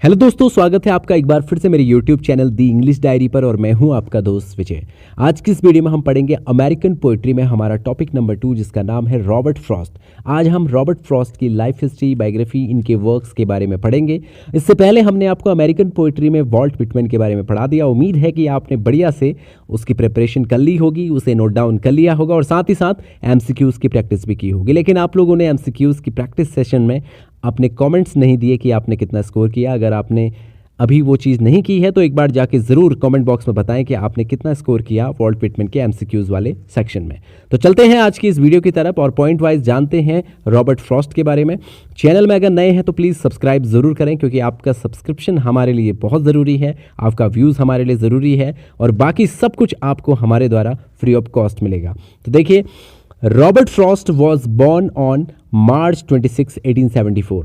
Hello दोस्तों, स्वागत है आपका एक बार फिर से मेरे YouTube चैनल दी इंग्लिश डायरी पर और मैं हूं आपका दोस्त विजय। आज की इस वीडियो में हम पढ़ेंगे अमेरिकन पोइट्री में हमारा टॉपिक नंबर 2 जिसका नाम है रॉबर्ट फ्रॉस्ट। आज हम रॉबर्ट फ्रॉस्ट की लाइफ हिस्ट्री, बायोग्राफी, इनके वर्क्स के बारे में पढ़ेंगे। इससे पहले हमने आपको अमेरिकन पोइट्री में वॉल्ट व्हिटमैन के बारे में पढ़ा दिया। उम्मीद है कि आपने बढ़िया से उसकी प्रिपरेशन कर ली होगी, उसे नोट डाउन कर लिया होगा और साथ ही साथ MCQs की प्रैक्टिस भी की होगी। लेकिन आप लोगों ने MCQs की प्रैक्टिस सेशन में अपने कमेंट्स नहीं दिए कि आपने कितना स्कोर किया। अगर आपने अभी वो चीज़ नहीं की है तो एक बार जाके ज़रूर कमेंट बॉक्स में बताएं कि आपने कितना स्कोर किया वॉल्ट व्हिटमैन के MCQs वाले सेक्शन में। तो चलते हैं आज की इस वीडियो की तरफ और पॉइंट वाइज जानते हैं रॉबर्ट फ्रॉस्ट के बारे में। चैनल में अगर नए हैं तो प्लीज़ सब्सक्राइब ज़रूर करें क्योंकि आपका सब्सक्रिप्शन हमारे लिए बहुत ज़रूरी है, आपका व्यूज़ हमारे लिए ज़रूरी है और बाकी सब कुछ आपको हमारे द्वारा फ्री ऑफ कॉस्ट मिलेगा। तो देखिए, Robert Frost was born on March 26, 1874।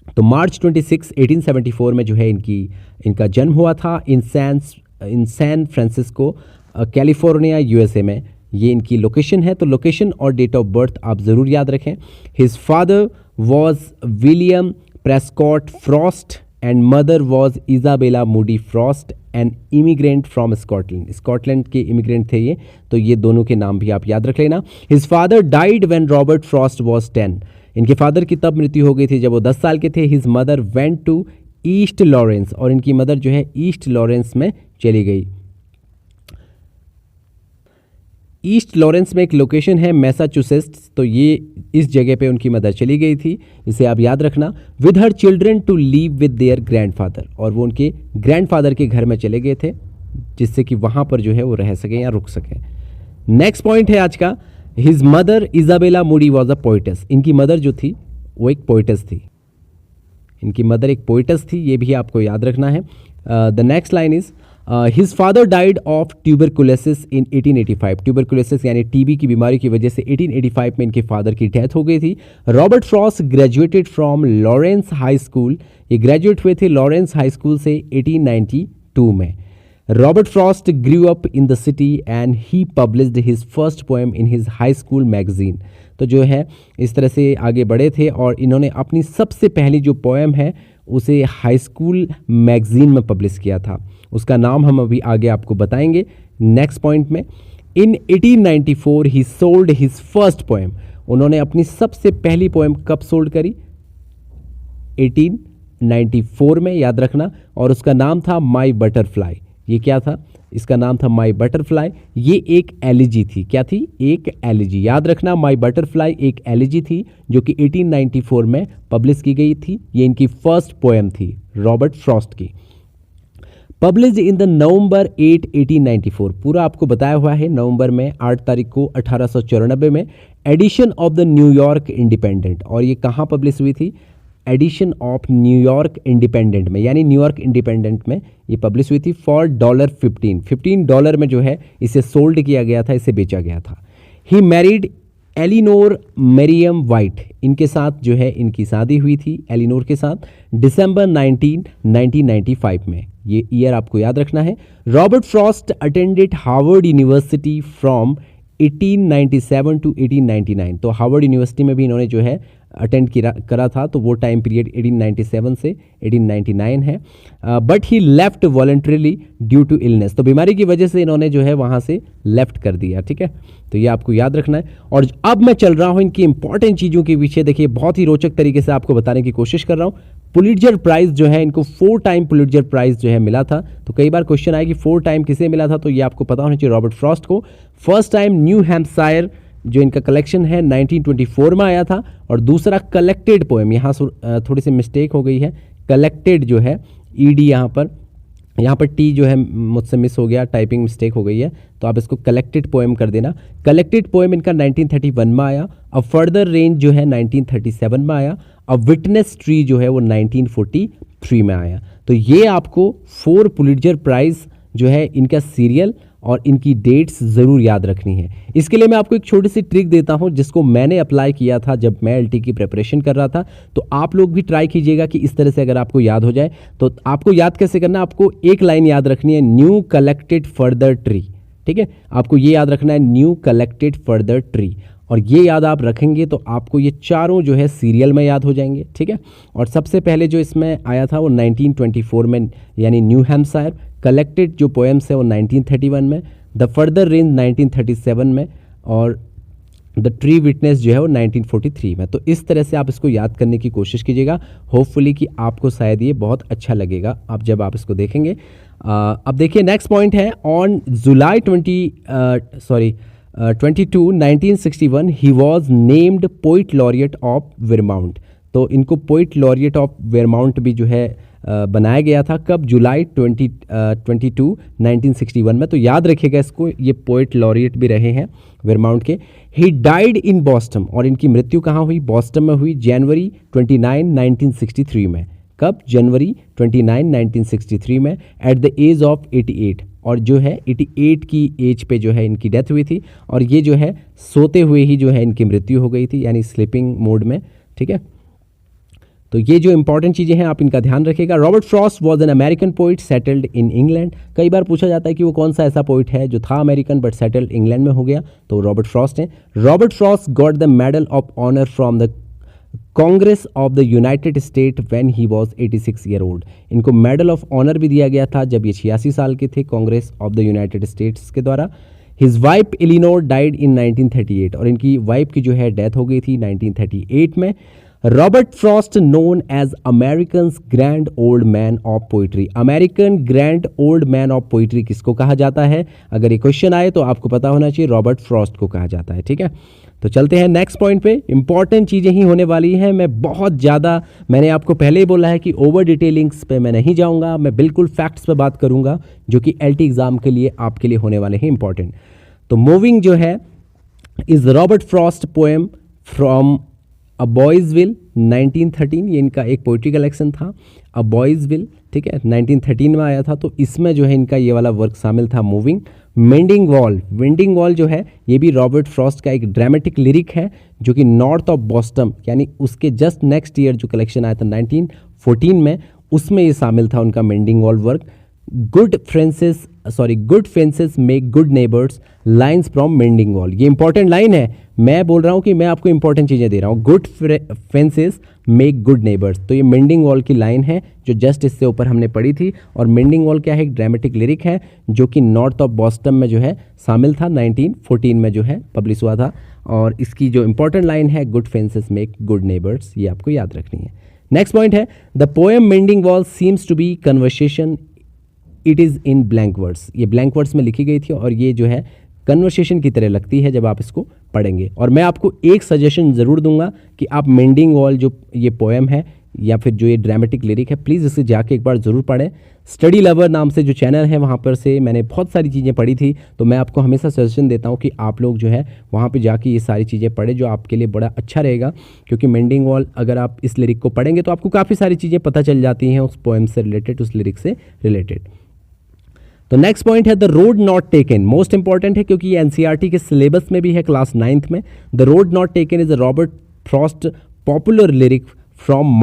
तो मार्च 26, 1874 में जो है इनका जन्म हुआ था in San Francisco, California, USA में। ये इनकी लोकेशन है, तो लोकेशन और डेट ऑफ बर्थ आप ज़रूर याद रखें। His father was William Prescott Frost and mother was Isabella Moody Frost an immigrant from Scotland. Scotland के इमिग्रेंट थे ये, तो ये दोनों के नाम भी आप याद रख लेना। His father died when Robert Frost was 10। इनके फादर की तब मृत्यु हो गई थी जब वो 10 साल के थे। His mother went to East Lawrence, और इनकी मदर जो है ईस्ट लॉरेंस में चली गई। ईस्ट लॉरेंस में एक लोकेशन है मैसाचुसेट्स, तो ये इस जगह पे उनकी मदर चली गई थी, इसे आप याद रखना। With her children to leave with their grandfather, और वो उनके ग्रैंडफादर के घर में चले गए थे जिससे कि वहाँ पर जो है वो रह सकें या रुक सकें। नेक्स्ट पॉइंट है आज का, his mother Isabella Moody was a poetess. इनकी मदर जो थी वो एक पोइटस थी। इनकी मदर एक पोइटस थी, ये भी आपको याद रखना है। The next line is his father died of tuberculosis in 1885। Tuberculosis यानी TB की बीमारी की वजह से 1885 में इनके फादर की डेथ हो गई थी। Robert Frost graduated from Lawrence high school. ये ग्रेजुएट हुए थे लॉरेंस हाई स्कूल से 1892 में। Robert Frost grew up in the city and he published his first poem in his high school magazine। तो जो है इस तरह से आगे बढ़े थे और इन्होंने अपनी सबसे पहली जो पोएम है उसे हाई स्कूल मैगजीन में पब्लिश किया था। उसका नाम हम अभी आगे आपको बताएंगे नेक्स्ट पॉइंट में। इन 1894 ही सोल्ड हिज फर्स्ट पोएम। उन्होंने अपनी सबसे पहली पोएम कब सोल्ड करी? 1894 में, याद रखना। और उसका नाम था माई बटरफ्लाई। ये क्या था? इसका नाम था माई बटरफ्लाई। ये एक एलिजी थी। क्या थी? एक एलिजी। याद रखना, माई बटरफ्लाई एक एलिजी थी जो कि 1894 में पब्लिश की गई थी। ये इनकी फर्स्ट पोएम थी रॉबर्ट फ्रॉस्ट की। पब्लिश्ड इन द नवंबर 8, 1894। पूरा आपको बताया हुआ है, नवंबर में 8 तारीख को 1894 में। Edition of the New York Independent. और ये कहाँ पब्लिश हुई थी? एडिशन ऑफ न्यूयॉर्क इंडिपेंडेंट में, यानी न्यूयॉर्क इंडिपेंडेंट में ये पब्लिश हुई थी फॉर $15 में जो है इसे सोल्ड किया गया था, इसे बेचा गया था। He married Eleanor Mariam white. इनके साथ जो है इनकी शादी हुई थी एलिनोर के साथ दिसंबर 19, 1995 में। ये ईयर आपको याद रखना है। Robert Frost attended Harvard University from 1897 to 1899। तो हार्वर्ड यूनिवर्सिटी में भी इन्होंने जो है अटेंड करा था, तो वो टाइम पीरियड 1897 से 1899 है। But he left voluntarily due to illness. तो बीमारी की वजह से इन्होंने जो है वहाँ से लेफ्ट कर दिया। ठीक है, तो ये आपको याद रखना है। और अब मैं चल रहा हूँ इनकी इंपॉर्टेंट चीज़ों के पीछे। देखिए, बहुत ही रोचक तरीके से आपको बताने की कोशिश कर रहा हूँ। पुलिट्जर प्राइज़ जो है इनको 4 टाइम पुलिट्जर प्राइज़ जो है मिला था। तो कई बार क्वेश्चन आया कि 4 टाइम किसे मिला था, तो ये आपको पता होना चाहिए रॉबर्ट फ्रॉस्ट को। फर्स्ट टाइम न्यू हैम्पशायर जो इनका कलेक्शन है 1924 में आया था। और दूसरा कलेक्टेड पोएम, यहाँ थोड़ी सी मिस्टेक हो गई है, कलेक्टेड जो है ED यहाँ पर T जो है मुझसे मिस हो गया, टाइपिंग मिस्टेक हो गई है, तो आप इसको कलेक्टेड पोएम कर देना। कलेक्टेड पोएम इनका 1931 में आया। अ फर्दर रेंज जो है 1937 में आया। अ विटनेस ट्री जो है वो 1943 में आया। तो ये आपको 4 पुलिट्जर प्राइज़ जो है इनका सीरियल और इनकी डेट्स ज़रूर याद रखनी है। इसके लिए मैं आपको एक छोटी सी ट्रिक देता हूं जिसको मैंने अप्लाई किया था जब मैं LT की प्रिपरेशन कर रहा था। तो आप लोग भी ट्राई कीजिएगा कि इस तरह से अगर आपको याद हो जाए। तो आपको याद कैसे करना, आपको एक लाइन याद रखनी है, न्यू कलेक्टेड फर्दर ट्री। ठीक है, आपको ये याद रखना है, न्यू कलेक्टेड फर्दर ट्री। और ये याद आप रखेंगे तो आपको ये चारों जो है सीरियल में याद हो जाएंगे, ठीक है। और सबसे पहले जो इसमें आया था वो 1924 में, यानी न्यू हैम्पशायर। कलेक्टेड जो पोएम्स है वो 1931 में, द फर्दर रेंज 1937 में, और द ट्री विटनेस जो है वो 1943 में। तो इस तरह से आप इसको याद करने की कोशिश कीजिएगा, होपफुली कि आपको शायद ये बहुत अच्छा लगेगा आप जब आप इसको देखेंगे। अब देखिए नेक्स्ट पॉइंट है, on July 1961 he was named poet laureate of Vermont. तो इनको पोइट लॉरिएट ऑफ वेरमाउंट भी जो है बनाया गया था, कब? जुलाई 22 1961 में। तो याद रखिएगा इसको, ये पोइट लॉरिएट भी रहे हैं वेरमाउंट के। ही डाइड इन बॉस्टन, और इनकी मृत्यु कहाँ हुई? बॉस्टन में हुई, जनवरी 29 1963 में। कब? जनवरी 29 1963 में, एट द एज ऑफ 88। और जो है 88 की एज पे जो है इनकी डेथ हुई थी, और ये जो है सोते हुए ही जो है इनकी मृत्यु हो गई थी, यानी स्लीपिंग मोड में, ठीक है। तो ये जो इंपॉर्टेंट चीज़ें हैं आप इनका ध्यान रखिएगा। Robert Frost was an American poet settled in England. कई बार पूछा जाता है कि वो कौन सा ऐसा पोइट है जो था अमेरिकन बट सेटल्ड इंग्लैंड में हो गया, तो रॉबर्ट फ्रॉस्ट हैं। Robert Frost got the medal of honour from the Congress of the United State when he was 86 year old. इनको मेडल ऑफ ऑनर भी दिया गया था जब ये 86 साल के थे, Congress of the United States के द्वारा। His wife Eleanor died in 1938, और इनकी वाइफ की जो है डेथ हो गई थी 1938 में। Robert Frost known as American grand old man of poetry. American grand old man of poetry किसको कहा जाता है? अगर ये क्वेश्चन आए तो आपको पता होना चाहिए, रॉबर्ट फ्रॉस्ट को कहा जाता है, ठीक है। तो चलते हैं नेक्स्ट पॉइंट पे। इंपॉर्टेंट चीज़ें ही होने वाली हैं, मैं बहुत ज़्यादा, मैंने आपको पहले ही बोला है कि ओवर डिटेलिंग्स पे मैं नहीं जाऊंगा, मैं बिल्कुल फैक्ट्स पे बात करूंगा जो कि एलटी एग्जाम के लिए आपके लिए होने वाले हैं इंपॉर्टेंट। तो मूविंग जो है is Robert Frost poem from a boys will 1913, ये इनका एक पोइट्री कलेक्शन था, अ बॉयज़ विल, ठीक है, 1913 में आया था। तो इसमें जो है इनका ये वाला वर्क शामिल था, moving. Mending wall, vending wall जो है ये भी रॉबर्ट फ्रॉस्ट का एक ड्रामेटिक लिरिक है जो कि नॉर्थ ऑफ बॉस्टन, यानी उसके जस्ट नेक्स्ट ईयर जो कलेक्शन आया था 1914 में, उसमें ये शामिल था उनका mending wall work. Good fences make good neighbours, lines from mending wall. ये इंपॉर्टेंट लाइन है, मैं बोल रहा हूँ कि मैं आपको इंपॉर्टेंट चीज़ें दे रहा हूँ। Good fences make good neighbours, तो ये मेंडिंग वॉल की लाइन है जो जस्ट इससे ऊपर हमने पढ़ी थी। और मेंडिंग वॉल क्या है? एक ड्रामेटिक लिरिक है जो कि नॉर्थ ऑफ बॉस्टन में जो है शामिल था, 1914 में जो है पब्लिश हुआ था। और इसकी जो इंपॉर्टेंट लाइन है, good fences make good neighbours, ये आपको याद रखनी है। नेक्स्ट पॉइंट है, the poem Mending Wall seems to be conversation, it is in blank words. ये ब्लैंक वर्ड्स में लिखी गई थी और ये जो है कन्वर्सेशन की तरह लगती है जब आप इसको पढ़ेंगे। और मैं आपको एक सजेशन ज़रूर दूंगा कि आप मेंडिंग वॉल जो ये पोएम है या फिर जो ये ड्रामेटिक लिरिक है, प्लीज़ इसे जाके एक बार ज़रूर पढ़ें। स्टडी लवर नाम से जो चैनल है वहाँ पर से मैंने बहुत सारी चीज़ें पढ़ी थी, तो मैं आपको हमेशा सजेशन देता हूँ कि आप लोग जो है वहाँ पे जाके ये सारी चीज़ें पढ़ें, जो आपके लिए बड़ा अच्छा रहेगा। क्योंकि मेंडिंग वॉल अगर आप इस लिरिक को पढ़ेंगे तो आपको काफ़ी सारी चीज़ें पता चल जाती हैं उस पोएम से रिलेटेड, उस लिरिक से रिलेटेड। तो नेक्स्ट पॉइंट है the road not taken, most important है क्योंकि ये एनसीईआरटी के सिलेबस में भी है, क्लास 9th में। The road not taken is a Robert Frost popular lyric from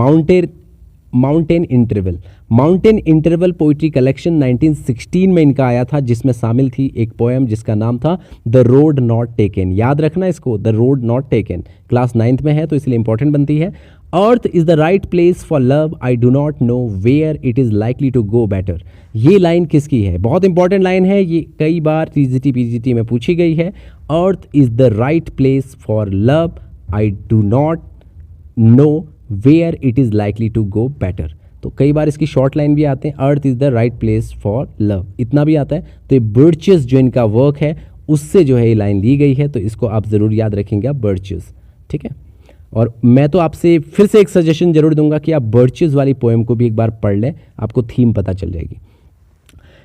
mountain interval. Mountain interval poetry collection 1916 में इनका आया था, जिसमें शामिल थी एक पोएम जिसका नाम था द रोड नॉट टेकन। याद रखना इसको, the road not taken, class 9th में है तो इसलिए इंपॉर्टेंट बनती है। Earth is the right place for love, I do not know where it is likely to go better. ये लाइन किसकी है? बहुत इंपॉर्टेंट लाइन है, ये कई बार टीजीटी पीजीटी में पूछी गई है। Earth is the right place for love, I do not know where it is likely to go better. तो कई बार इसकी शॉर्ट लाइन भी आते हैं, earth is the right place for love, इतना भी आता है। तो ये बर्चेस जो इनका वर्क है उससे जो है ये लाइन ली गई है, तो इसको आप ज़रूर याद रखेंगे, आप बर्चेस, ठीक है। और मैं तो आपसे फिर से एक सजेशन जरूर दूंगा कि आप बर्चेस वाली पोएम को भी एक बार पढ़ लें, आपको थीम पता चल जाएगी।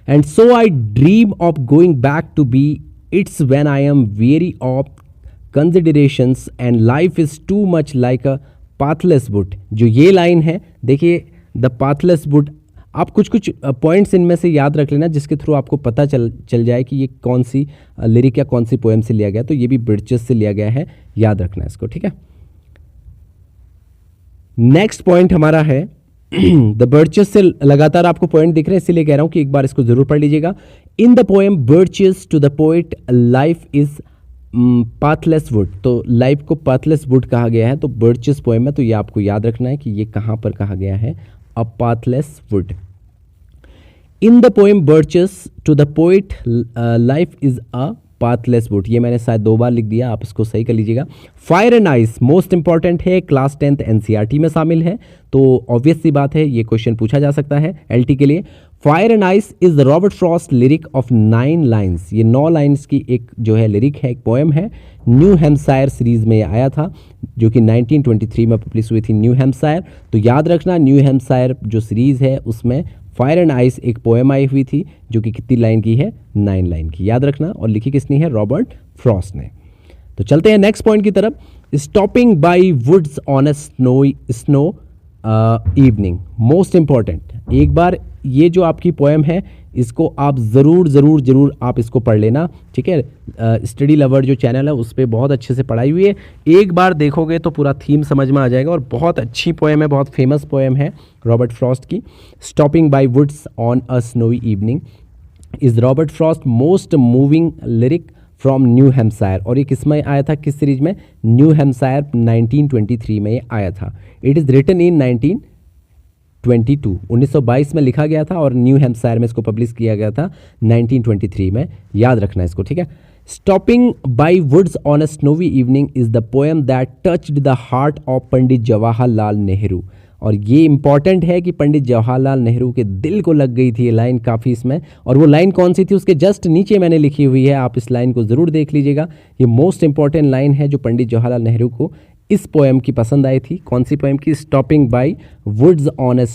And so I dream of going back to be, it's when I am very of considerations and life is too much like a pathless wood. जो ये लाइन है देखिए, द पाथलेस वुड, आप कुछ कुछ पॉइंट्स इनमें से याद रख लेना जिसके थ्रू आपको पता चल जाए कि ये कौन सी लिरिक या कौन सी पोएम से लिया गया। तो ये भी बर्चेस से लिया गया है, याद रखना इसको, ठीक है। नेक्स्ट पॉइंट हमारा है द बर्चेस से लगातार आपको पॉइंट दिख रहे हैं इसीलिए कह रहा हूं कि एक बार इसको जरूर पढ़ लीजिएगा। In the poem Birches to the poet life is pathless wood, तो लाइफ को पाथलेस वुड कहा गया है, तो बर्चेस पोएम है, तो ये आपको याद रखना है कि ये कहाँ पर कहा गया है, a pathless wood. In the poem Birches to the poet life is a pathless wood, ये मैंने शायद 2 बार लिख दिया, आप इसको सही कर लीजिएगा। Fire and ice most important है, क्लास 10th एनसीईआरटी में शामिल है, तो ऑब्वियस सी बात है ये क्वेश्चन पूछा जा सकता है एलटी के लिए। Fire and ice is the Robert Frost lyric of 9 lines, ये 9 लाइन्स की एक जो है लिरिक है, एक पोएम है। न्यू हैम्पशायर सीरीज में आया था, जो कि 1923 में पब्लिश हुई थी, न्यू हैम्पशायर। तो याद रखना, न्यू हैम्पशायर जो सीरीज है उसमें फायर एंड आइस एक पोएम आई हुई थी, जो कि कितनी लाइन की है, 9 लाइन की, याद रखना। और लिखी किसने है, रॉबर्ट फ्रॉस्ट ने। तो चलते हैं नेक्स्ट पॉइंट की तरफ। Stopping by woods on a snow evening, most important. एक बार ये जो आपकी पोएम है इसको आप ज़रूर आप इसको पढ़ लेना, ठीक है। स्टडी लवर जो चैनल है उस पर बहुत अच्छे से पढ़ाई हुई है, एक बार देखोगे तो पूरा थीम समझ में आ जाएगा। और बहुत अच्छी पोएम है, बहुत फेमस पोएम है रॉबर्ट फ्रॉस्ट की। Stopping by woods on a snowy evening is Robert Frost most moving lyric from New Hampshire. और ये किस में आया था, किस सीरीज में, न्यू हैम्पशायर 1923 में ये आया था। इट इज़ रिटन इन 1922 में लिखा गया था, और न्यू हैम्पशायर में इसको पब्लिश किया गया था 1923 में, याद रखना इसको, ठीक है। Stopping by woods on a snowy evening is the poem that touched the heart of Pandit Jawaharlal Nehru. और ये इंपॉर्टेंट है कि पंडित जवाहरलाल नेहरू के दिल को लग गई थी ये लाइन काफ़ी इसमें। और वो लाइन कौन सी थी, उसके जस्ट नीचे मैंने लिखी हुई है, आप इस लाइन को ज़रूर देख लीजिएगा। ये मोस्ट इंपॉर्टेंट लाइन है जो पंडित जवाहरलाल नेहरू को इस पोएम की पसंद आई थी। कौन सी पोएम की, stopping by woods on a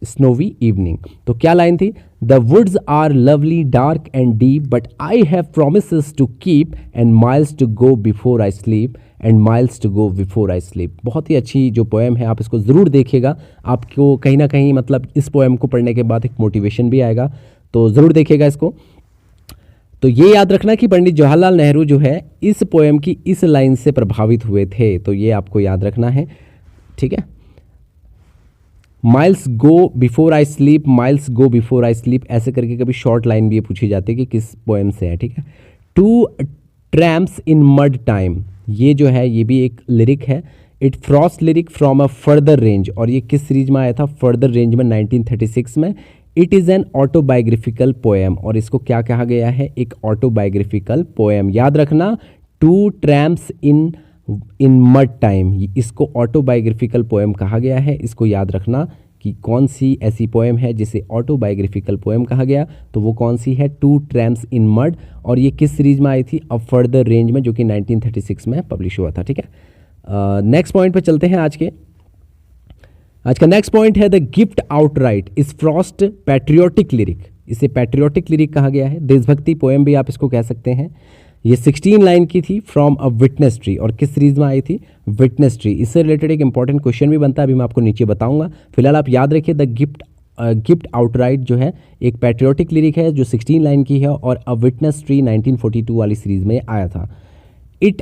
snowy evening. तो क्या लाइन थी, the woods are lovely dark and deep but I have promises to keep and miles to go before I sleep and miles to go before I sleep. बहुत ही अच्छी जो poem है, आप इसको ज़रूर देखिएगा, आपको कहीं ना कहीं मतलब इस पोएम को पढ़ने के बाद एक मोटिवेशन भी आएगा, तो ज़रूर देखिएगा इसको। तो ये याद रखना कि पंडित जवाहरलाल नेहरू जो है इस पोएम की इस लाइन से प्रभावित हुए थे, तो ये आपको याद रखना है, ठीक है। Miles go before I sleep, miles go before I sleep, ऐसे करके कभी शॉर्ट लाइन भी ये पूछी जाती है कि किस पोएम से है, ठीक है। टू ट्रैम्प्स इन मड टाइम, ये जो है ये भी एक लिरिक है। It Frost lyric from a further range, और ये किस सीरीज में आया था, फर्दर रेंज में 1936 में। It is an autobiographical poem, और इसको क्या कहा गया है, एक ऑटोबायोग्राफिकल पोएम, याद रखना। टू ट्रैम्प्स इन मड टाइम, इसको ऑटोबायोग्राफिकल पोएम कहा गया है। इसको याद रखना कि कौन सी ऐसी पोएम है जिसे ऑटोबायोग्राफिकल पोएम कहा गया, तो वो कौन सी है, टू ट्रैम्प्स इन मड। और ये किस सीरीज में आई थी, अ फर्दर रेंज में, जो कि 1936 में पब्लिश हुआ था, ठीक है। नेक्स्ट पॉइंट पे चलते हैं। आज का नेक्स्ट पॉइंट है the gift outright is Frost patriotic lyric. इसे पैट्रियोटिक लिरिक कहा गया है, देशभक्ति पोएम भी आप इसको कह सकते हैं। ये 16 लाइन की थी, फ्रॉम अ विटनेस ट्री, और किस सीरीज में आई थी, विटनेस ट्री। इससे रिलेटेड एक इंपॉर्टेंट क्वेश्चन भी बनता है, अभी मैं आपको नीचे बताऊंगा। फिलहाल आप याद रखिए, द गिफ्ट आउटराइट जो है एक पैट्रियोटिक लिरिक है जो 16 लाइन की है, और अ विटनेस ट्री 1942 वाली सीरीज में आया था। It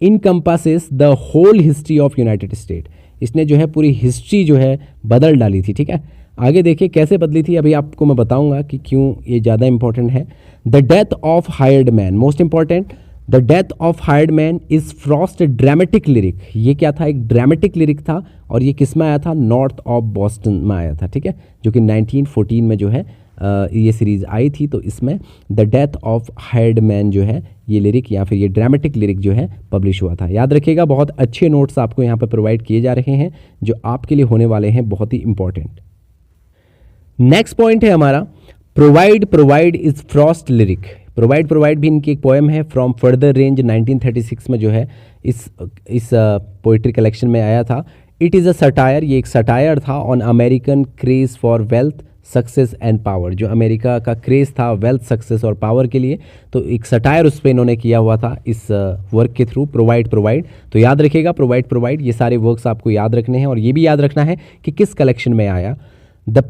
encompasses the whole history of United State. इसने जो है पूरी हिस्ट्री जो है बदल डाली थी, ठीक है। आगे देखिए कैसे बदली थी, अभी आपको मैं बताऊंगा कि क्यों ये ज़्यादा इंपॉर्टेंट है। The death of hired man, most important, the death of hired man is Frost dramatic lyric. ये क्या था, एक ड्रामेटिक लिरिक था, और ये किस में आया था, नॉर्थ ऑफ बॉस्टन में आया था, ठीक है, जो कि 1914 में जो है ये सीरीज आई थी। तो इसमें the death of hired man जो है ये लिरिक या फिर ये ड्रामेटिक लिरिक जो है पब्लिश हुआ था। याद रखिएगा, बहुत अच्छे नोट्स आपको यहाँ पर प्रोवाइड किए जा रहे हैं जो आपके लिए होने वाले हैं बहुत ही इंपॉर्टेंट। नेक्स्ट पॉइंट है हमारा provide is Frost lyric. Provide भी इनकी एक पोएम है, फ्रॉम फर्दर रेंज 1936 में जो है इस पोइट्री कलेक्शन में आया था। इट इज़ अ सटायर, ये एक सटायर था on American craze for wealth success and power. जो अमेरिका का क्रेज़ था वेल्थ सक्सेस और पावर के लिए, तो एक सटायर उस पर इन्होंने किया हुआ था इस वर्क के थ्रू, प्रोवाइड। तो याद रखिएगा प्रोवाइड, ये सारे वर्क्स आपको याद रखने हैं, और ये भी याद रखना है कि किस कलेक्शन में आया। The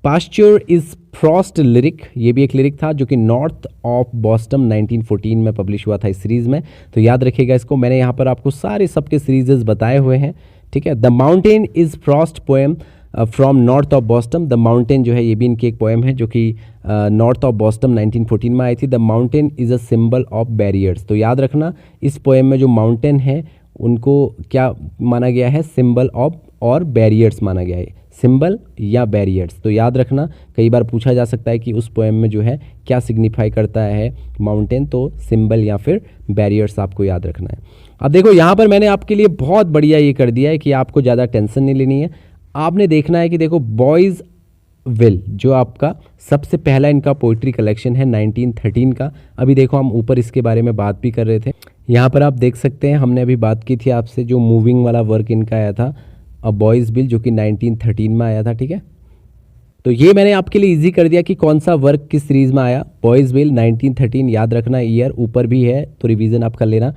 pasture is Frost lyric, ये भी एक लिरिक था जो कि नॉर्थ ऑफ बॉस्टन 1914 में पब्लिश हुआ था इस सीरीज़ में। तो याद रखिएगा इसको, मैंने यहाँ पर आपको सारे सबके सीरीजेस बताए हुए हैं, ठीक है। The mountain is Frost poem from north of Boston the mountain जो है, ये भी इनकी एक पोएम है जो कि नॉर्थ ऑफ बॉस्टन 1914 में आई थी। The mountain is a symbol of barriers. तो याद रखना इस पोएम में जो माउंटेन है उनको क्या माना गया है, सिंबल ऑफ और बैरियर्स माना गया है, सिंबल या बैरियर्स। तो याद रखना कई बार पूछा जा सकता है कि उस पोएम में जो है क्या सिग्निफाई करता है माउंटेन, तो सिंबल या फिर बैरियर्स आपको याद रखना है। अब देखो यहाँ पर मैंने आपके लिए बहुत बढ़िया ये कर दिया है कि आपको ज़्यादा टेंशन नहीं लेनी है। आपने देखना है कि देखो बॉयज़ विल जो आपका सबसे पहला इनका पोइट्री कलेक्शन है 1913 का। अभी देखो हम ऊपर इसके बारे में बात भी कर रहे थे, यहाँ पर आप देख सकते हैं हमने अभी बात की थी आपसे जो मूविंग वाला वर्क इनका आया था अ बॉयज़ विल जो कि 1913 में आया था, ठीक है। तो ये मैंने आपके लिए इजी कर दिया कि कौन सा वर्क किस सीरीज़ में आया, बॉयज़ विल 1913 याद रखना, ईयर ऊपर भी है तो रिवीजन आप कर लेना।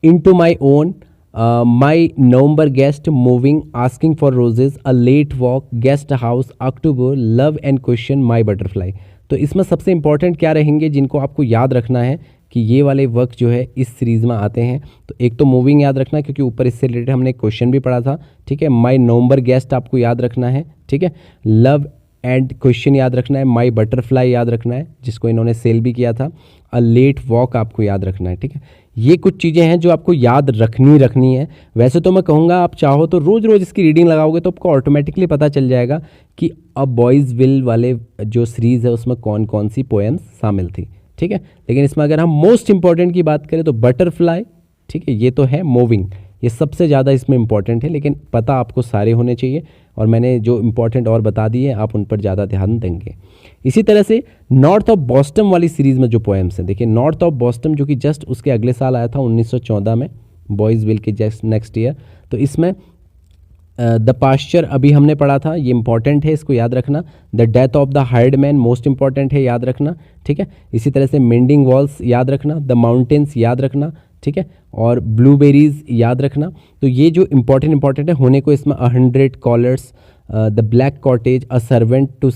Into my own, my November guest, moving, asking for roses, a late walk, guest house, October, love and question, my butterfly. तो इसमें सबसे इंपॉर्टेंट क्या रहेंगे जिनको आपको याद रखना है कि ये वाले वर्क जो है इस सीरीज़ में आते हैं। तो एक तो मूविंग याद रखना क्योंकि ऊपर इससे रिलेटेड हमने क्वेश्चन भी पढ़ा था, ठीक है। माई नवंबर गेस्ट आपको याद रखना है, ठीक है। लव एंड क्वेश्चन याद रखना है, माई बटरफ्लाई याद रखना है जिसको इन्होंने सेल भी किया था, अ लेट वॉक आपको याद रखना है, ठीक है। ये कुछ चीज़ें हैं जो आपको याद रखनी है। वैसे तो मैं कहूँगा आप चाहो तो रोज़ रोज़ इसकी रीडिंग लगाओगे तो आपको ऑटोमेटिकली पता चल जाएगा कि अब बॉयज़ विल वाले जो सीरीज़ है उसमें कौन कौन सी पोएम्स शामिल थी, ठीक है। लेकिन इसमें अगर हम मोस्ट इंपॉर्टेंट की बात करें तो बटरफ्लाई, ठीक है, ये तो है, मूविंग, ये सबसे ज़्यादा इसमें इंपॉर्टेंट है, लेकिन पता आपको सारे होने चाहिए और मैंने जो इंपॉर्टेंट और बता दिए आप उन पर ज़्यादा ध्यान देंगे। इसी तरह से नॉर्थ ऑफ बॉस्टन वाली सीरीज़ में जो पोएम्स हैं, देखिए नॉर्थ ऑफ बॉस्टन जो कि जस्ट उसके अगले साल आया था 1914 में, बॉयज़ विल के जस्ट नेक्स्ट ईयर। तो इसमें द पास्चर अभी हमने पढ़ा था, ये इंपॉर्टेंट है, इसको याद रखना। The death of the hired man most important है, याद रखना, ठीक है। इसी तरह से मेंडिंग वॉल्स याद रखना, द माउंटेन्स याद रखना, ठीक है, और ब्लूबेरीज याद रखना। तो ये जो इंपॉर्टेंट है होने को इसमें 100 collars, the black cottage, a servant to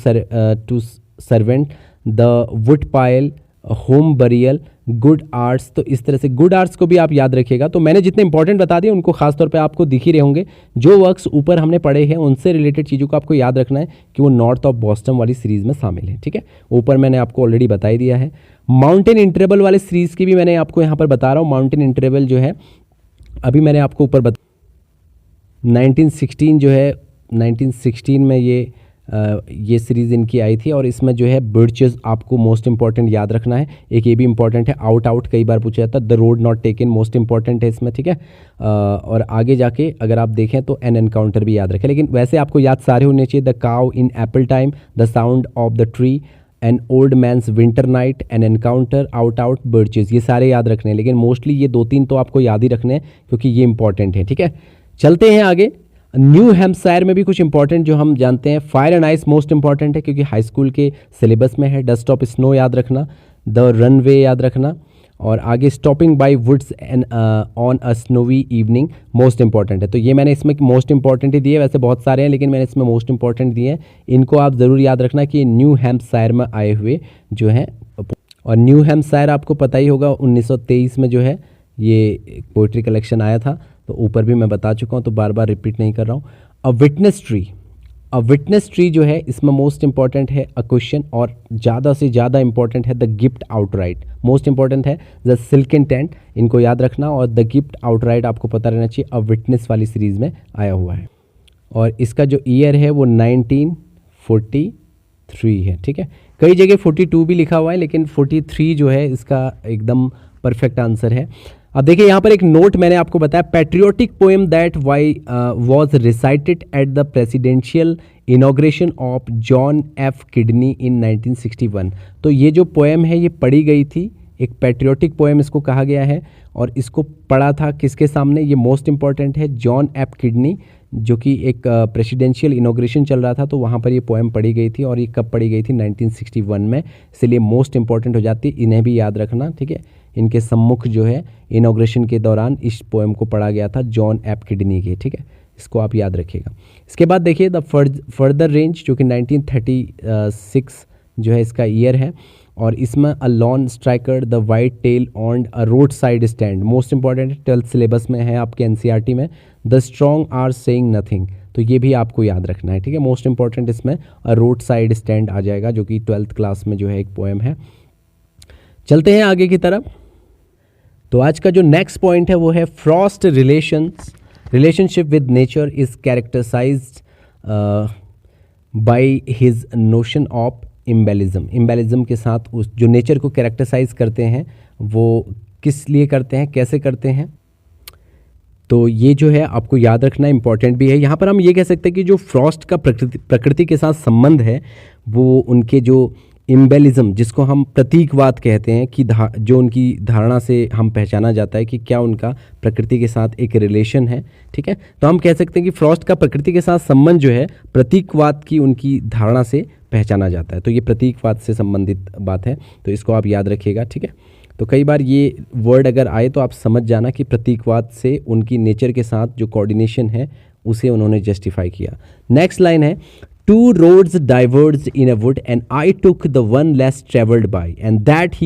servant, the wood pile, home burial, good arts. तो इस तरह से गुड आर्ट्स को भी आप याद रखिएगा। तो मैंने जितने इंपॉर्टेंट बता दिए उनको खासतौर पे आपको दिख ही रहे होंगे। जो वर्क्स ऊपर हमने पढ़े हैं उनसे रिलेटेड चीज़ों को आपको याद रखना है कि वो नॉर्थ ऑफ बॉस्टन वाली सीरीज़ में शामिल है, ठीक है। ऊपर मैंने आपको ऑलरेडी बता ही दिया है। माउंटेन इंटरवल वाले सीरीज़ की भी मैंने आपको यहाँ पर बता रहा हूँ। माउंटेन इंटरवल जो है अभी मैंने आपको ऊपर 1916 जो है 1916 में ये सीरीज़ इनकी आई थी और इसमें जो है बर्चेस आपको मोस्ट इंपॉर्टेंट याद रखना है। एक ये भी इंपॉर्टेंट है, आउट कई बार पूछा जाता है, the road not taken most important है इसमें, ठीक है। और आगे जाके अगर आप देखें तो एन एनकाउंटर भी याद रखें, लेकिन वैसे आपको याद सारे होने चाहिए। The cow in apple time, the sound of the tree, an old man's winter night, an encounter, out birches, ये सारे याद रखने हैं, लेकिन मोस्टली ये 2-3 तो आपको याद ही रखने हैं क्योंकि ये इंपॉर्टेंट है, ठीक है। चलते हैं आगे। न्यू हैम्पशायर में भी कुछ इंपॉर्टेंट जो हम जानते हैं। Fire and ice most important है क्योंकि हाई स्कूल के सिलेबस में है। डस्ट ऑफ स्नो याद रखना, द रनवे याद रखना, और आगे stopping by woods and on a snowy evening most important है। तो ये मैंने इसमें मोस्ट इंपॉर्टेंट ही दिए, वैसे बहुत सारे हैं लेकिन मैंने इसमें मोस्ट इंपॉर्टेंट दिए हैं। इनको आप ज़रूर याद रखना कि न्यू हैम्पशायर में आए हुए जो हैं। और न्यू हैम्पशायर आपको पता ही होगा 1923 में जो है ये पोइट्री कलेक्शन आया था, तो ऊपर भी मैं बता चुका हूँ तो बार बार रिपीट नहीं कर रहा हूँ। अ विटनेस ट्री जो है इसमें मोस्ट इंपॉर्टेंट है अ क्वेश्चन, और ज़्यादा से ज़्यादा इंपॉर्टेंट है the gift outright, most important है द सिल्कन टेंट, इनको याद रखना। और द गिफ्ट आउटराइट आपको पता रहना चाहिए, अ विटनेस वाली सीरीज़ में आया हुआ है और इसका जो ईयर है वो 1943 है, ठीक है। कई जगह 42 भी लिखा हुआ है लेकिन 43 जो है इसका एकदम परफेक्ट आंसर है। अब देखिए यहाँ पर एक नोट मैंने आपको बताया, patriotic poem that was recited at the presidential inauguration of John F किडनी इन 1961। तो ये जो पोएम है ये पढ़ी गई थी, एक पैट्रियोटिक पोएम इसको कहा गया है और इसको पढ़ा था किसके सामने, ये मोस्ट इंपॉर्टेंट है, जॉन एफ किडनी, जो कि एक प्रेसिडेंशियल इनॉग्रेशन चल रहा था तो वहाँ पर ये पोएम पढ़ी गई थी और ये कब पढ़ी गई थी 1961 में, इसलिए मोस्ट इंपॉर्टेंट हो जाती है। इन्हें भी याद रखना, ठीक है। इनके सम्मुख जो है इनॉग्रेशन के दौरान इस पोएम को पढ़ा गया था जॉन एफ किडनी के, ठीक है, इसको आप याद रखिएगा। इसके बाद देखिए द फर्दर रेंज जो कि 1936 जो है इसका ईयर है और इसमें a lone striker, the white tail on a roadside stand, most important 12th syllabus में है आपके एनसीईआरटी में। The strong are saying nothing, तो ये भी आपको याद रखना है, ठीक है। मोस्ट इंपॉर्टेंट इसमें रोड साइड स्टैंड आ जाएगा, जो कि 12th क्लास में जो है एक पोएम है। चलते हैं आगे की तरफ। तो आज का जो नेक्स्ट पॉइंट है वो है Frost relationship with nature is characterised by his notion of emblemism के साथ उस जो नेचर को कैरेक्टराइज करते हैं वो किस लिए करते हैं, कैसे करते हैं, तो ये जो है आपको याद रखना इंपॉर्टेंट भी है। यहाँ पर हम ये कह सकते हैं कि जो फ्रॉस्ट का प्रकृति के साथ संबंध है वो उनके जो इम्बेलिज्म, जिसको हम प्रतीकवाद कहते हैं, कि जो उनकी धारणा से हम पहचाना जाता है कि क्या उनका प्रकृति के साथ एक रिलेशन है, ठीक है। तो हम कह सकते हैं कि फ्रॉस्ट का प्रकृति के साथ संबंध जो है प्रतीकवाद की उनकी धारणा से पहचाना जाता है। तो ये प्रतीकवाद से संबंधित बात है, तो इसको आप याद रखिएगा, ठीक है। तो कई बार ये वर्ड अगर आए तो आप समझ जाना कि प्रतीकवाद से उनकी नेचर के साथ जो कोऑर्डिनेशन है उसे उन्होंने जस्टिफाई किया। नेक्स्ट लाइन है, Two roads diverged in a wood, and I took the one less traveled by, and that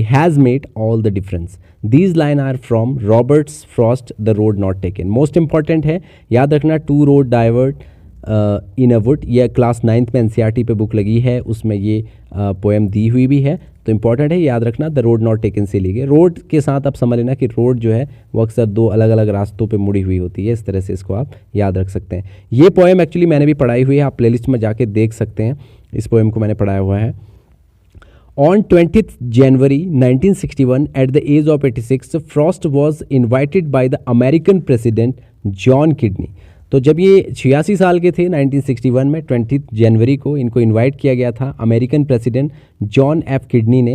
has made all the difference. These lines are from Robert Frost, The Road Not Taken. Most important है, याद रखना, two road diverged in a wood, यह class 9th में NCERT पे book लगी है, उसमें ये पोएम दी हुई भी है, तो इंपॉर्टेंट है, याद रखना। द रोड नॉट टेकन से ली गई। रोड के साथ आप समझ लेना कि रोड जो है वो अक्सर दो अलग अलग रास्तों पे मुड़ी हुई होती है, इस तरह से इसको आप याद रख सकते हैं। ये पोएम एक्चुअली मैंने भी पढ़ाई हुई है, आप प्लेलिस्ट में जाके देख सकते हैं, इस पोएम को मैंने पढ़ाया हुआ है। On 20th January 1961, at the age of 86, Frost was invited by the American President John Kidney. तो जब ये 86 साल के थे 1961 में 20 जनवरी को इनको इनवाइट किया गया था अमेरिकन प्रेसिडेंट जॉन एफ किडनी ने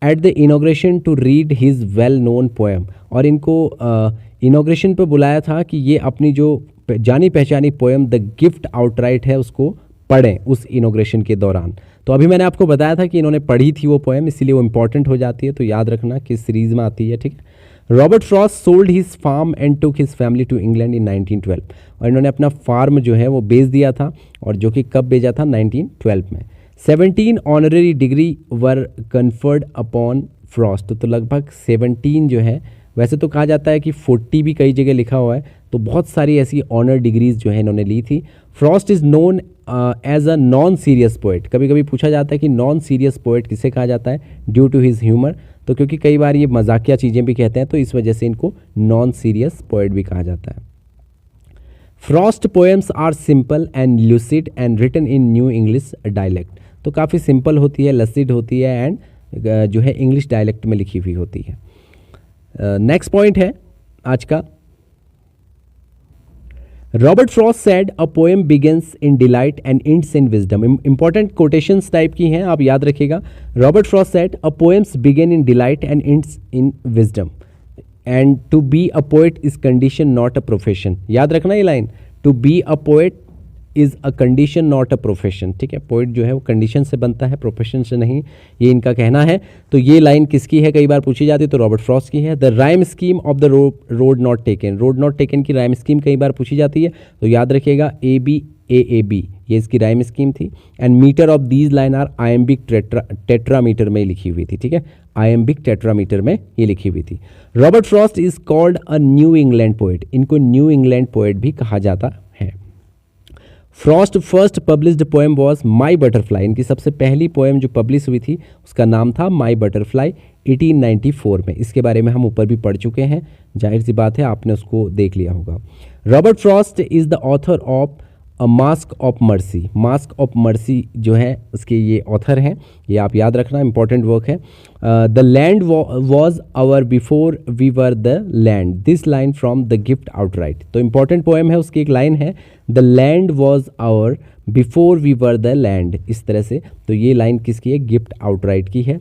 at the inauguration to read his well known poem, और इनको इनॉग्रेशन पे बुलाया था कि ये अपनी जो जानी पहचानी पोएम द गिफ्ट आउटराइट है उसको पढ़ें उस इनॉग्रेशन के दौरान। तो अभी मैंने आपको बताया था कि इन्होंने पढ़ी थी वो पोएम, इसीलिए वो इंपॉर्टेंट हो जाती है, तो याद रखना किस सीरीज़ में आती है, ठीक है। Robert Frost sold his farm and took his family to England in 1912, और इन्होंने अपना फार्म जो है वो बेच दिया था, और जो कि कब बेचा था, 1912 में। 17 ऑनररी डिग्री वर कन्फर्ड अपॉन फ्रॉस्ट, तो लगभग 17 जो है, वैसे तो कहा जाता है कि 40 भी कई जगह लिखा हुआ है, तो बहुत सारी ऐसी ऑनर डिग्रीज जो है इन्होंने ली थी। Frost is known as a non serious poet, कभी कभी पूछा जाता है कि नॉन सीरियस पोएट किसे कहा जाता है, ड्यू टू हिज ह्यूमर, तो क्योंकि कई बार ये मजाकिया चीज़ें भी कहते हैं तो इस वजह से इनको नॉन सीरियस पोएट भी कहा जाता है। Frost poems are simple and lucid and written in New English dialect, तो काफ़ी सिंपल होती है, लसिड होती है, एंड जो है इंग्लिश डायलेक्ट में लिखी हुई होती है। नेक्स्ट पॉइंट है आज का, Robert Frost said a poem begins in delight and ends in wisdom. Important quotations type की हैं, आप याद रखिएगा। Robert Frost said a poems begin in delight and ends in wisdom, and to be a poet is condition not a profession. याद रखना ये लाइन, to be a poet is a condition not a profession, ठीक है। Poet जो है वो condition से बनता है, प्रोफेशन से नहीं, ये इनका कहना है। तो ये लाइन किसकी है, कई बार पूछी जाती है, तो रॉबर्ट फ्रॉस्ट की है। The rhyme scheme of the road not taken, road not taken की राइम स्कीम कई बार पूछी जाती है, तो याद रखिएगा ABAAB, ये इसकी राइम स्कीम थी। And metre of these line are iambic tetrameter में लिखी हुई थी, ठीक है, आयम्बिक टेट्रामीटर में ये लिखी हुई थी। Robert Frost is called a new England poet, इनको न्यू इंग्लैंड पोएट भी कहा जाता है। Frost first published poem was my butterfly, इनकी सबसे पहली पोएम जो पब्लिश हुई थी उसका नाम था माई बटरफ्लाई 1894 में। इसके बारे में हम ऊपर भी पढ़ चुके हैं, जाहिर सी बात है आपने उसको देख लिया होगा। Robert Frost is the author of a mask of mercy, mask of mercy जो है उसके ये ऑथर हैं, ये आप याद रखना, इंपॉर्टेंट वर्क है। The land was our before we were the land, this line from the gift outright, तो इंपॉर्टेंट पोएम है, उसकी एक लाइन है, the land was our before we were the land, इस तरह से। तो ये लाइन किसकी है, गिफ्ट आउटराइट की है।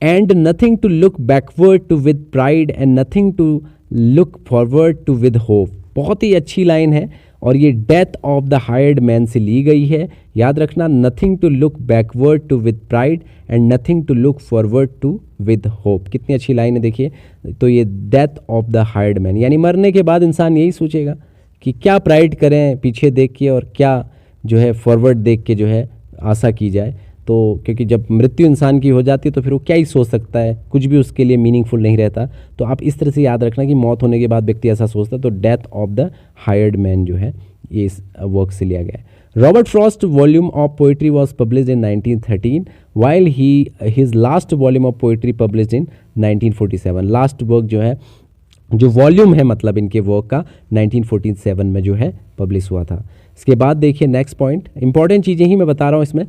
And nothing to look backward to with pride and nothing to look forward to with hope, बहुत ही अच्छी लाइन है, और ये death of the hired man से ली गई है। याद रखना, nothing to look backward to with pride and nothing to look forward to with hope, कितनी अच्छी लाइन है देखिए। तो ये death of the hired man, यानी मरने के बाद इंसान यही सोचेगा कि क्या प्राइड करें पीछे देख के, और क्या जो है फॉरवर्ड देख के जो है आशा की जाए। तो क्योंकि जब मृत्यु इंसान की हो जाती है तो फिर वो क्या ही सोच सकता है, कुछ भी उसके लिए मीनिंगफुल नहीं रहता। तो आप इस तरह से याद रखना कि मौत होने के बाद व्यक्ति ऐसा सोचता है, तो death of the hired man जो है ये इस वर्क से लिया गया है। Robert Frost volume of poetry was published in 1913 while his last volume of poetry published in 1947। Last work जो है, जो वॉल्यूम है मतलब इनके वर्क का, 1947 में जो है पब्लिश हुआ था। इसके बाद देखिए नेक्स्ट पॉइंट, इंपॉर्टेंट चीज़ें ही मैं बता रहा हूँ इसमें।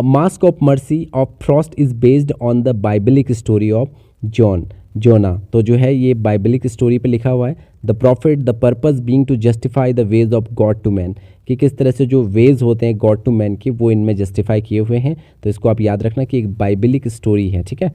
Masque of mercy of Frost is based on the biblical story of Jonah. तो जो है ये बाइबलिक स्टोरी पे लिखा हुआ है। The profit, the purpose being to justify the ways of God to man, कि किस तरह से जो वेज होते हैं गॉड टू मैन के, वो इनमें जस्टिफाई किए हुए हैं। तो इसको आप याद रखना कि एक बाइबलिक स्टोरी है, ठीक है।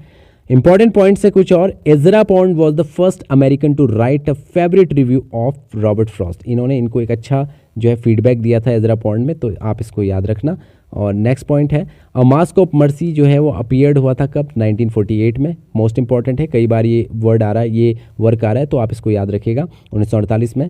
इंपॉर्टेंट पॉइंट्स है कुछ और। Ezra Pound was the first American to write a favourite review of Robert Frost. इन्होंने इनको एक अच्छा जो है फीडबैक दिया था एजरा पॉन्ड में, तो आप इसको याद रखना। और नेक्स्ट पॉइंट है, अ मास्क ऑफ मर्सी जो है वो अपीयर्ड हुआ था कब, 1948 में। मोस्ट इंपॉर्टेंट है, कई बार ये वर्ड आ रहा है, ये वर्क आ रहा है, तो आप इसको याद रखिएगा। 1948 में।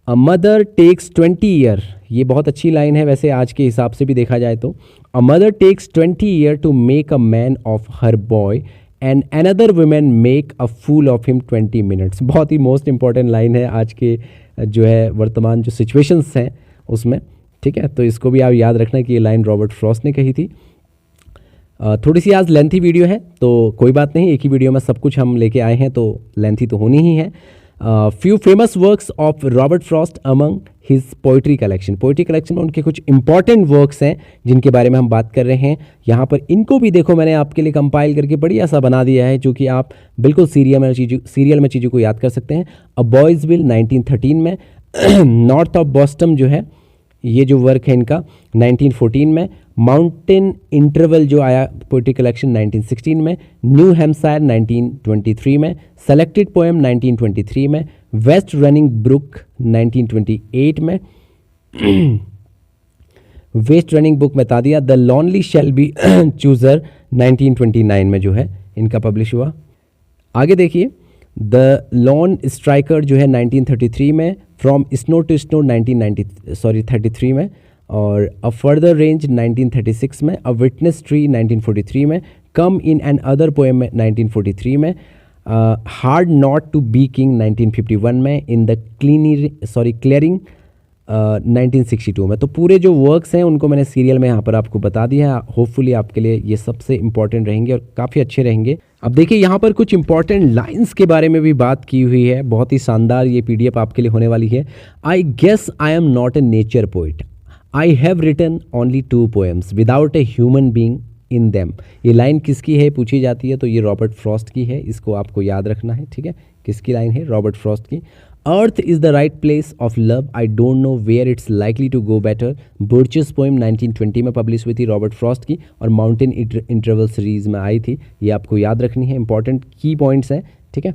अ मदर टेक्स 20 ईयर, ये बहुत अच्छी लाइन है वैसे आज के हिसाब से भी देखा जाए तो। A mother takes 20 year to make a man of her boy and another women make a fool of him 20 minutes. बहुत ही मोस्ट इंपॉर्टेंट लाइन है आज के जो है वर्तमान जो सिचुएशंस हैं उसमें, ठीक है। तो इसको भी आप याद रखना कि ये लाइन रॉबर्ट फ्रॉस्ट ने कही थी। थोड़ी सी आज लेंथी वीडियो है, तो कोई बात नहीं, एक ही वीडियो में सब कुछ हम लेके आए हैं, तो लेंथी तो होनी ही है। Few famous works of Robert Frost among his poetry collection. Poetry collection में उनके कुछ इंपॉर्टेंट वर्क्स हैं जिनके बारे में हम बात कर रहे हैं यहाँ पर। इनको भी देखो मैंने आपके लिए कंपाइल करके बढ़िया सा बना दिया है, जो कि आप बिल्कुल सीरियल में चीज़ों को याद कर सकते हैं। अ बॉयज़ विल 1913 में, नॉर्थ ऑफ बॉस्टन जो है ये जो वर्क है इनका 1914 में, माउंटेन इंटरवल जो आया पोइट्री कलेक्शन 1916 में, न्यू हैम्पशायर 1923 में, सेलेक्टेड पोएम 1923 में, वेस्ट रनिंग ब्रुक 1928 में, वेस्ट रनिंग बुक में बता दिया, the lonely shall be chooser 1929 में जो है इनका पब्लिश हुआ। आगे देखिए, द लॉन स्ट्राइकर जो है 1933 में, फ्रॉम स्नो टू स्नो 33 में, और अ फर्दर रेंज 1936 में, अ विटनेस ट्री 1943 में, come in and other poem में 1943 में, hard not to be king 1951 में, इन द क्लियरिंग 1962 में। तो पूरे जो वर्क्स हैं उनको मैंने सीरियल में यहाँ पर आपको बता दिया है। होपफुली आपके लिए ये सबसे इंपॉर्टेंट रहेंगे और काफ़ी अच्छे रहेंगे। अब देखिए यहाँ पर कुछ इंपॉर्टेंट लाइंस के बारे में भी बात की हुई है, बहुत ही शानदार ये पीडीएफ आपके लिए होने वाली है। I guess I am not a nature poet, I have written only 2 poems without a human being in them. ये लाइन किसकी है पूछी जाती है तो ये रॉबर्ट फ्रॉस्ट की है, इसको आपको याद रखना है, ठीक है। किसकी लाइन है, रॉबर्ट फ्रॉस्ट की। Earth is the right place of love, I don't know where it's likely to go better, birches poem 1920 में पब्लिश हुई थी रॉबर्ट फ्रॉस्ट की, और माउंटेन इंटरवल सीरीज में आई थी। ये आपको याद रखनी है, इंपॉर्टेंट की पॉइंट्स हैं, ठीक है।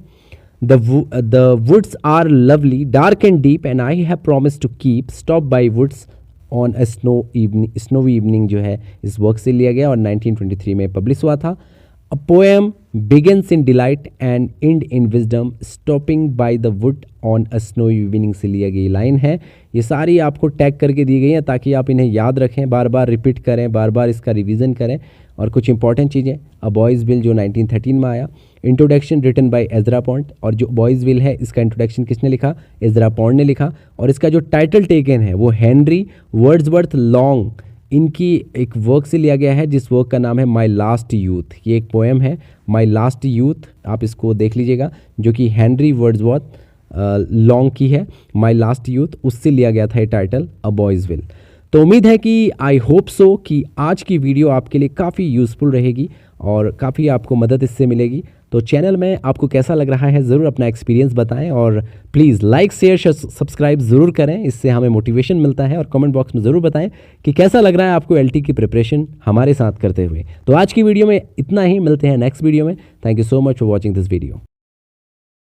The woods are lovely, dark and deep, and I have promise to keep stop by woods on a snowy evening जो है इस वर्क से लिया गया और 1923 में पब्लिश हुआ था। A poem begins in delight and and in wisdom, stopping by the wood on a snow evening से लिया गई लाइन है। ये सारी आपको टैग करके दी गई हैं ताकि आप इन्हें याद रखें, बार बार रिपीट करें, बार बार इसका रिवीजन करें। और कुछ इंपॉर्टेंट चीज़ें, अ बॉयज़ विल जो 1913 में आया, introduction written by Ezra Pound, और जो बॉयज़ विल है इसका इंट्रोडक्शन किसने लिखा, एजरा पॉन्ड ने लिखा, और इसका जो टाइटल टेकन है वो हेनरी वर्ड्सवर्थ लॉन्ग इनकी एक वर्क से लिया गया है जिस वर्क का नाम है माई लास्ट यूथ। ये एक पोएम है माई लास्ट यूथ, आप इसको देख लीजिएगा, जो कि हेनरी वर्ड्सवर्थ लॉन्ग की है, माई लास्ट यूथ, उससे लिया गया था ये टाइटल अ बॉयज़ विल। तो उम्मीद है कि आई होप सो कि आज की वीडियो आपके लिए काफ़ी यूज़फुल रहेगी और काफ़ी आपको मदद इससे मिलेगी। तो चैनल में आपको कैसा लग रहा है ज़रूर अपना एक्सपीरियंस बताएं, और प्लीज़ लाइक शेयर सब्सक्राइब ज़रूर करें, इससे हमें मोटिवेशन मिलता है। और कमेंट बॉक्स में ज़रूर बताएं कि कैसा लग रहा है आपको एलटी की प्रिपरेशन हमारे साथ करते हुए। तो आज की वीडियो में इतना ही, मिलते हैं नेक्स्ट वीडियो में। Thank you so much for watching this video.